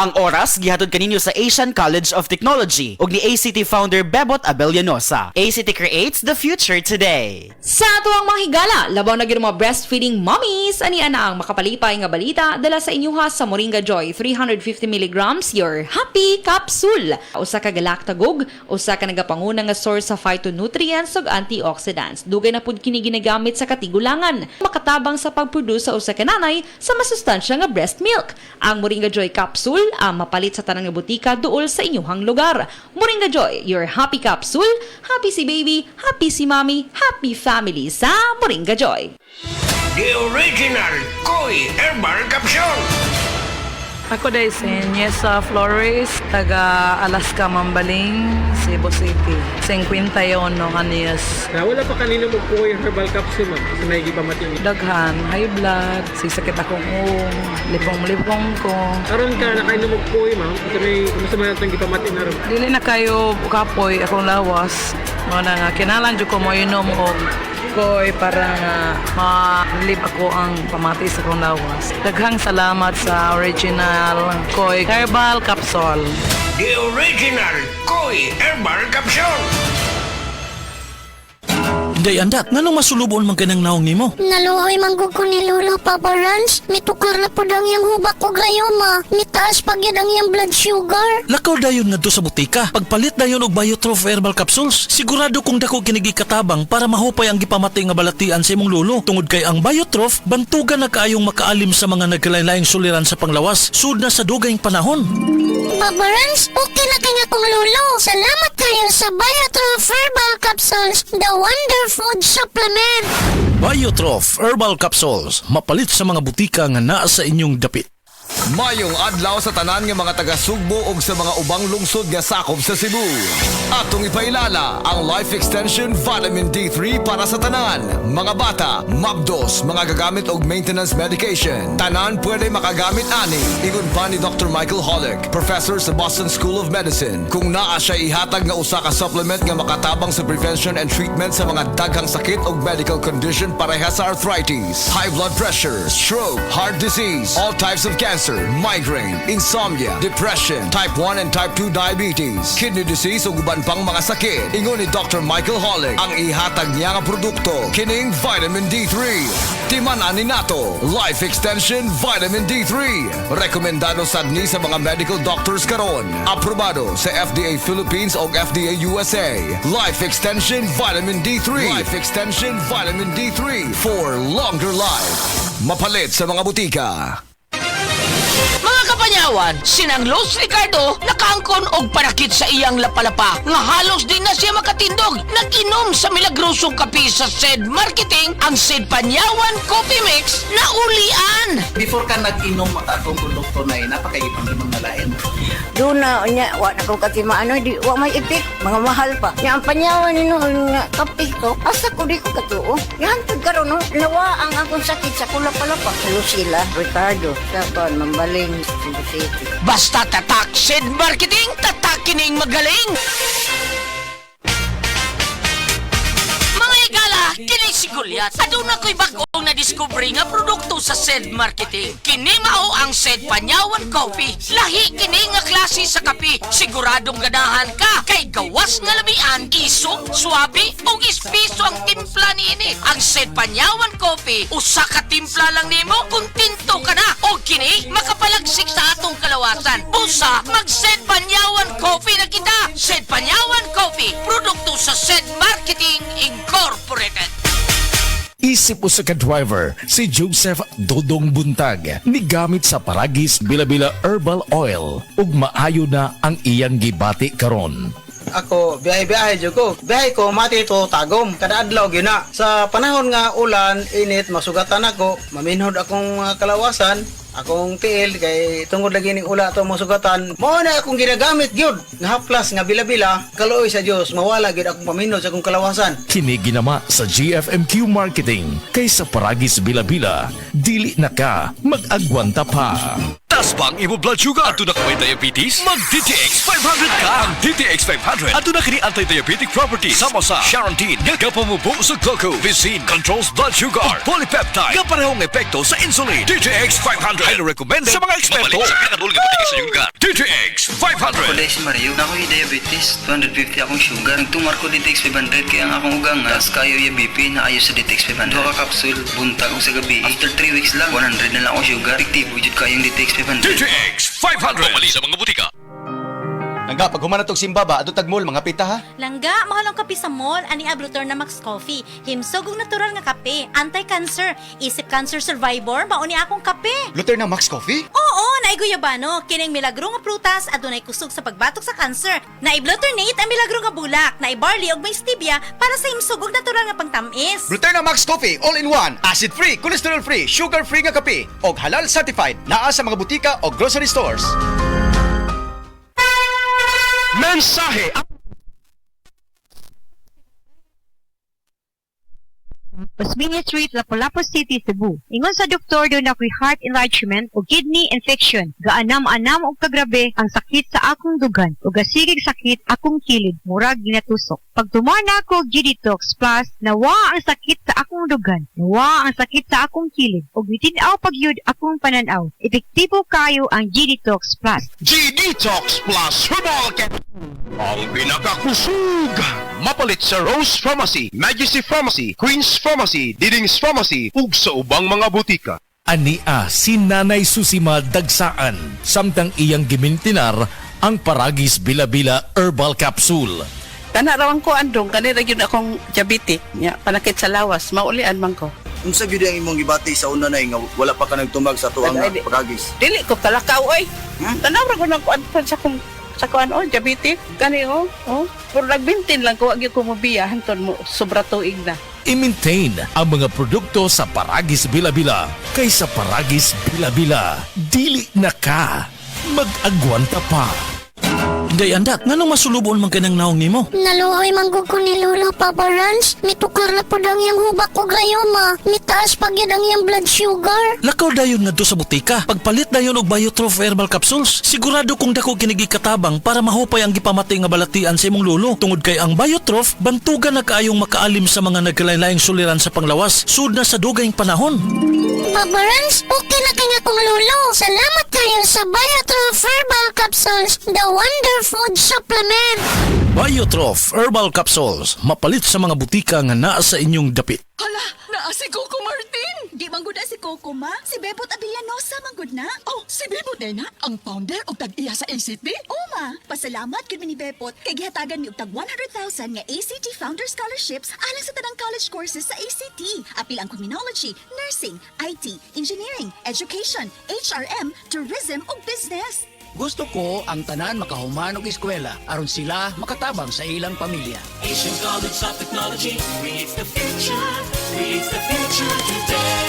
Ang oras gihatod kaninyo sa Asian College of Technology ug ni ACT founder Bebot Abellanosa. ACT creates the future today. Sa tuwang mga higala, labaw na gyud mga breastfeeding mommies, ani ana ang makapalipay nga balita dala sa inyuha sa Moringa Joy 350 mg your happy capsule. Usa ka galactagog, usa ka nagapanguna nga source sa phytonutrients ug antioxidants. Dugay na pud kini ginagamit sa katigulangan, makatabang sa pagproduce sa usa ka nanay sa masustansya nga breast milk. Ang Moringa Joy capsule ang mapalit sa tanang nga butika duol sa inyuhang lugar. Moringa Joy, your happy capsule. Happy si baby, happy si mommy, happy family sa Moringa Joy. The original Koi Herbal Capsule. Ako dahil si Niesa Flores, taga Alaska, Mambaling, Cebu City. 51 kaniyas. Wala pa kanina mo po yung herbal capsule, ma'am. Kasi may mating. Daghan, high blood, sisakit akong lipong-lipong ko. Karon ka, nakainom mo po ma'am. Kasi may masama natin gipamatin na rin. Dili na kayo kapoy akong lawas. Mga nga, kinalan dyo ko mo inom o koy para nga ma-live ako ang pamati sa akong lawas. Daghang salamat sa original Koi Herbal Capsule. The original Koi Herbal Capsule. Day andat, nganong masulubon man kanang naong nimo? Naluhoy manggug ko ni Lolo, Papa Rans. Mitukar na po ang iyang hubak ko gayoma. Mitaas pag yan ang iyang blood sugar. Lakaw dayon ngadto sa butika. Pagpalit dayon og Biotrof Herbal Capsules, sigurado kung dako kinigi katabang para mahupay ang gipamatay nga balatian sa imong lolo. Tungod kay ang Biotrof, bantugan na kaayong makaalim sa mga nagkalain-laing suliran sa panglawas, sud na sa dugayng panahon. Papa Rans, okay na kanya kong Lolo. Salamat kayo sa Biotrof Herbal Capsules, the wonder food supplement. Biotrof Herbal Capsules, mapalit sa mga butika nga naa sa inyong dapit. Mayong adlaw sa tanan nga mga taga-Sugbo ug sa mga ubang lungsod nga sakop sa Cebu. Atong ipailala ang Life Extension Vitamin D3 para sa tanan. Mga bata, mabdos, mga gagamit og maintenance medication. Tanan pwede makagamit ani. Ingon pa ni Dr. Michael Holick, professor sa Boston School of Medicine. Kung naa siya ihatag nga usa ka supplement nga makatabang sa prevention and treatment sa mga daghang sakit og medical condition pareha sa arthritis, high blood pressure, stroke, heart disease, all types of cancer, migraine, insomnia, depression, type 1 and type 2 diabetes, kidney disease ug uban pang mga sakit. Ingon ni Dr. Michael Holick, ang ihatag niya nga produkto kining Vitamin D3. Timan-an ni nato, Life Extension Vitamin D3. Rekomendado sad ni sa mga medical doctors karon. Aprobado sa FDA Philippines ug FDA USA. Life Extension Vitamin D3. Life Extension Vitamin D3 for longer life. Mapalit sa mga butika. Mga kapanyawan, sinang Los Ricardo nakaangkon og panakit sa iyang lapalapa nga halos di na siya makatindog. Nag-inom sa milagrosong kape sa SED Marketing ang SED Panyawan Coffee Mix na ulian. Before ka nag-inom akong produkto na napakaipang limang nalain. Doon na, wa na ko kasi maano, di, wa may ipik, mga mahal pa. Nga ang panyawan nino, nga kape ko, asa ko di ko katuo. Yantod ka ron, no? Nawa ang akong sakit sa kulapalapa. Lucila, Ricardo, Sapon, Mambaling, Cebu City. Basta tatak SED Marketing, tatak kining magaling. Mga igala, kini si Goliath. Aduna ko'y bagong na-discovery nga produkto sa SED Marketing. Kini mao ang SED Panyawan Coffee. Lahi kini nga klase sa kape. Siguradong ganahan ka kay gawas nga lamian, isok, swabe ug espeso ang timpla niini. Ang SED Panyawan Coffee, usa ka timpla lang nimo, kontento ka na. O kini makapalagsik sa atong kalawasan. Busa mag-SED Panyawan Coffee na kita. SED Panyawan Coffee, produkto sa SED Marketing Incorporated. Isip po sa ka-driver, si Joseph Dodong Buntag, nigamit sa Paragis Bila-Bila Herbal Oil, ug maayo na ang iyang gibati karon. Ako, biyahe-biyahe dyan ko. Biyahe ko, mati ito tagom. Kada adlaw gina. Sa panahon nga ulan, init, masugatan ako. Maminhod akong kalawasan. Akong tiil kay tungod lagi ning ula to masugatan. Mao na akong ginagamit gyud nga haplas nga bila-bila. Kaluoy sa Dios mawala gyud akong paminod sa akong kalawasan. Kini ginama sa GFMQ Marketing kay sa Paragis Bila-Bila, dili na ka mag-agwanta pa. Taas ba ang imo blood sugar? Ato na ka may diabetes? Mag DTX 500 ka! Ang DTX 500 ato na kini anti-diabetic properties sama sa Charantine, gagapamubo sa gluco, Vicine, controls blood sugar, polypeptide, kaparehong epekto sa insulin. DTX 500 highly recommended sa mga eksperto. Mabalik sa pinabulga sa iyong lugar. 500. Si Mario, na ako'y diabetes, 250 akong sugar. Nagtumar ko DTX 500 kaya ang akong ugang tas kayo yung BP na ayos sa DTX 500. Duha ka kapsul, buntag ko sa gabi. After 3 weeks lang, 100 na lang akong sugar. Fiktibo jud kayong DTX 500. DTX 500. Pamali sa mga butika. Langga, pag humanatog simbaba, adto tagmol, mga pita ha? Langga, mahal ang kape sa mall, ani ablutor na Max Coffee. Himsog og natural nga kape, anti-cancer, isip cancer survivor, mauni akong kape. Luther na Max Coffee? Oo, naiguyabano, kining milagro nga prutas, adunay kusog sa pagbatok sa cancer. Naiblutternate ang milagro nga bulak, naibarley og may stevia para sa himsog og natural nga pangtamis. Luther na Max Coffee, all-in-one, acid-free, cholesterol-free, sugar-free nga kape, og halal certified, naa sa mga butika o grocery stores. Mensahe. Pasminia Street, Lapu-Lapu City, Cebu. Ingon sa doktor doon ako'y heart enlargement o kidney infection. Gaanam-anam og kagrabe ang sakit sa akong dugan o gasigig sakit akong kilid, murag ginatusok. Pag tumar na ako G-Detox Plus, nawa ang sakit sa akong dugan, nawa ang sakit sa akong kilid, o bitinaw pagyud akong pananaw. Epektibo kayo ang G-Detox Plus. G-Detox Plus Herbal Capsule. Ang pinakakusog. Mapalit sa Rose Pharmacy, Majesty Pharmacy, Queen's Pharmacy, Diding's Pharmacy, ug sa ubang mga butika. Ania si Nanay Susima Dagsaan, samtang iyang gimintinar ang Paragis Bila-Bila Herbal Capsule. Kana rawang ko andong, kanira yun akong diabetic. Nya, panakit sa lawas, maulian man ko. Unsa gyud ang imong gibati sa una na nga wala pa ka nagtumag sa tuang Ay, pagagis? Dili ko talakaw, oy. Tanaw ra ko ng kuan sa kuan, diabetic. Kani, Pero nagbintin lang ko, agyo ko mobiya, hanton mo, sobra tuig na. I-maintain ang mga produkto sa Paragis Bila-Bila kaysa Paragis Bila-Bila. Dili na ka. Mag-agwanta pa. Day andak, nganong masulubon man kanang naong nimo? Naluoy manggug ko ni Lolo, Papa Rans. Mitukar na po ang iyang hubak ko gayoma. Mitaas pag yan ang iyang blood sugar. Lakaw dayon nga sa butika. Pagpalit dayon og Biotrof Herbal Capsules, sigurado kung dako kinigi katabang para mahupay ang gipamatay nga balatian sa imong lulo. Tungod kay ang Biotrof, bantugan na kaayong makaalim sa mga nagkalain-laing suliran sa panglawas, sud na sa dugayng panahon. Papa Rans, okay na kanya kong Lolo. Salamat kayo sa Biotrof Herbal Capsules, the Wonder Food Supplement. Biotrof Herbal Capsules, mapalit sa mga butika nga naa sa inyong dapit. Hala, naa si Coco Martin. Di manggod na si Coco, ma. Si Bebot Abellanosa manggod na. Oh, si Bebot na ang founder o tag-iya sa ACT? Oo, ma. Pasalamat kami ni Bebot kay gihatagan ni og tag 100,000 nga ACT Founder Scholarships alang sa tanang college courses sa ACT. Apil ang criminology, nursing, IT, engineering, education, HRM, tourism ug business. Gusto ko ang tanan makahuman og eskwela aron sila makatabang sa ilang pamilya. Asian College of Technology creates the future today.